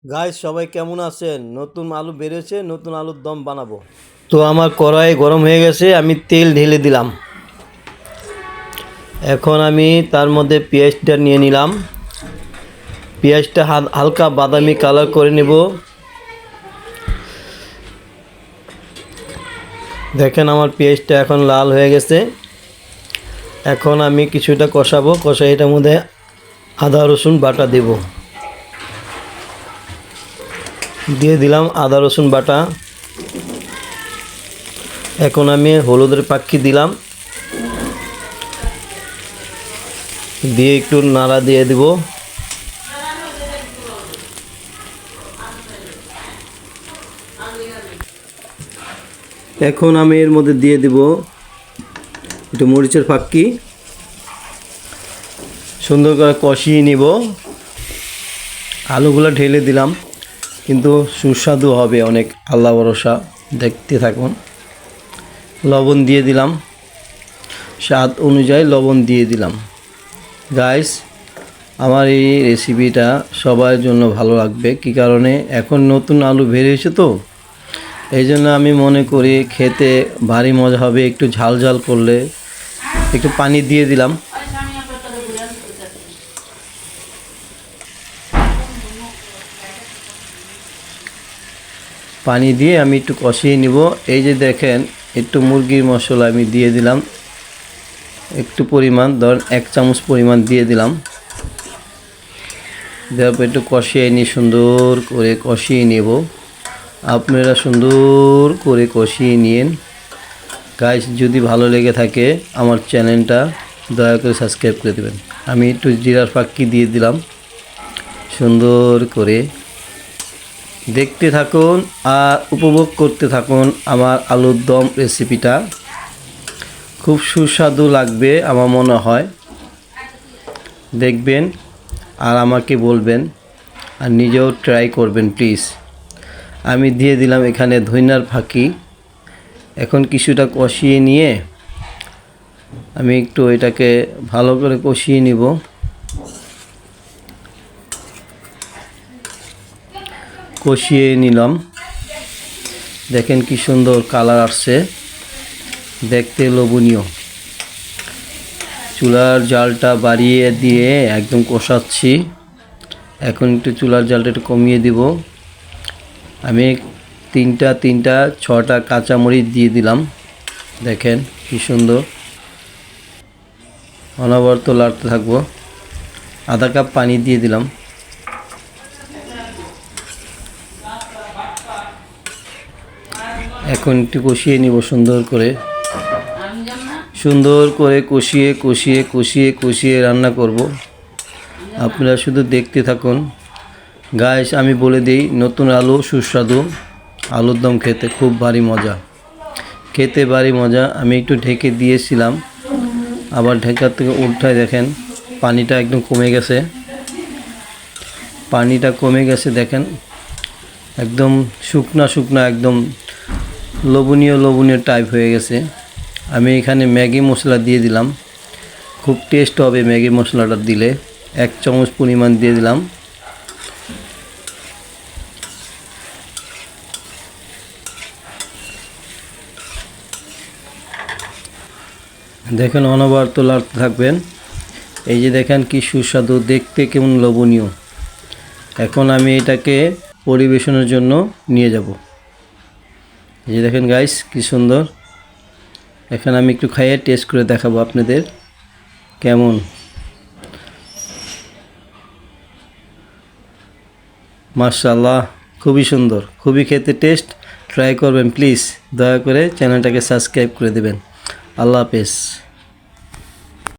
Guys সবাই কেমন আছেন? নতুন আলু বেরিয়েছে, নতুন আলুর দম বানাবো। তো আমার কড়াই গরম হয়ে গেছে, আমি তেল ঢেলে দিলাম। এখন আমি তার মধ্যে পেঁয়াজটা নিয়ে নিলাম। পেঁয়াজটা হালকা বাদামি কালার করে নেব। দেখেন আমার পেঁয়াজটা এখন লাল হয়ে গেছে। এখন আমি কিছুটা কষাবো, কষাই এটার মধ্যে আদা রসুন বাটা দেব। দিয়ে দিলাম আদা রসুন বাটা। এখন আমি হলুদের পাখি দিলাম, দিয়ে একটু নাড়া দিয়ে দিব। এখন আমি এর মধ্যে দিয়ে দিব একটু মরিচের ফাঁকি, সুন্দর করে কষিয়ে নিব। আলুগুলো ঢেলে দিলাম, কিন্তু সুস্বাদু হবে অনেক, আল্লাহ ভরসা। দেখতে থাকুন। লবণ দিয়ে দিলাম, স্বাদ অনুযায়ী লবণ দিয়ে দিলাম। গাইস, আমার এই রেসিপিটা সবার জন্য ভালো লাগবে। কী কারণে? এখন নতুন আলু বেরিয়েছে তো, এই জন্য আমি মনে করি খেতে ভারী মজা হবে। একটু ঝাল ঝাল করলে একটু পানি দিয়ে দিলাম। পানি দিয়ে আমি একটু কষিয়ে নিব। এই যে দেখেন, একটু মুরগির মশলা আমি দিয়ে দিলাম, একটু পরিমাণ, ধরেন 1 চামচ পরিমাণ দিয়ে দিলাম। দেওয়ার পর একটু কষিয়ে নিয়ে সুন্দর করে কষিয়ে নেব। আপনারা সুন্দর করে কষিয়ে নিন। গাইস, যদি ভালো লেগে থাকে আমার চ্যানেলটা দয়া করে সাবস্ক্রাইব করে দেবেন। আমি একটু জিরার ফাঁকি দিয়ে দিলাম। সুন্দর করে দেখতে থাকুন আর উপভোগ করতে থাকুন আমার আলুর দম রেসিপিটা। খুব সুস্বাদু লাগবে আমার মনে হয়। দেখবেন আর আমাকে বলবেন, আর নিজেও ট্রাই করবেন প্লিজ। আমি দিয়ে দিলাম এখানে ধনিয়ার ফাঁকি। এখন কিছুটা কষিয়ে নিয়ে আমি একটু এটাকে ভালো করে কষিয়ে নিব। কষিয়ে নিলাম। দেখেন কি সুন্দর কালার আসছে, দেখতে লোভনীয়। চুলার জালটা বাড়িয়ে দিয়ে একদম কষাচ্ছি। এখন একটু চুলার জালটা একটু কমিয়ে দিব। আমি তিনটা 6টা কাঁচামরিচ দিয়ে দিলাম। দেখেন কি সুন্দর, অনবরত লাড়তে থাকবো। আধা কাপ পানি দিয়ে দিলাম। এখন একটু কষিয়ে নিব সুন্দর করে। কষিয়ে রান্না করব। আপনারা শুধু দেখতে থাকুন। গাইস, আমি বলে দিই, নতুন আলু সুস্বাদু আলুর দম খেতে খুব ভারী মজা, আমি একটু ঢেকে দিয়েছিলাম, আবার ঢেকার থেকে উল্টায় দেখেন পানিটা একদম কমে গেছে। দেখেন একদম শুকনা একদম লোভনীয় টাইপ হয়ে গেছে। আমি এখানে ম্যাগি মশলা দিয়ে দিলাম। খুব টেস্ট হবে ম্যাগি মশলাটা দিলে। 1 চামচ পরিমাণ দিয়ে দিলাম। দেখেন অনবরত লাড়তে থাকবেন। এই যে দেখেন কি সুস্বাদু, দেখতে কেমন লোভনীয়। এখন আমি এটাকে পরিবেশনের জন্য নিয়ে যাব। এই যে দেখেন গাইস কি সুন্দর। এখন আমি একটু খাইয়ে টেস্ট করে দেখাবো আপনাদের কেমন। মাশাআল্লাহ, খুবই সুন্দর, খুবই খেতে টেস্ট। ট্রাই করবেন প্লিজ। দয়া করে চ্যানেলটাকে সাবস্ক্রাইব করে দেবেন। আল্লাহ হাফেজ।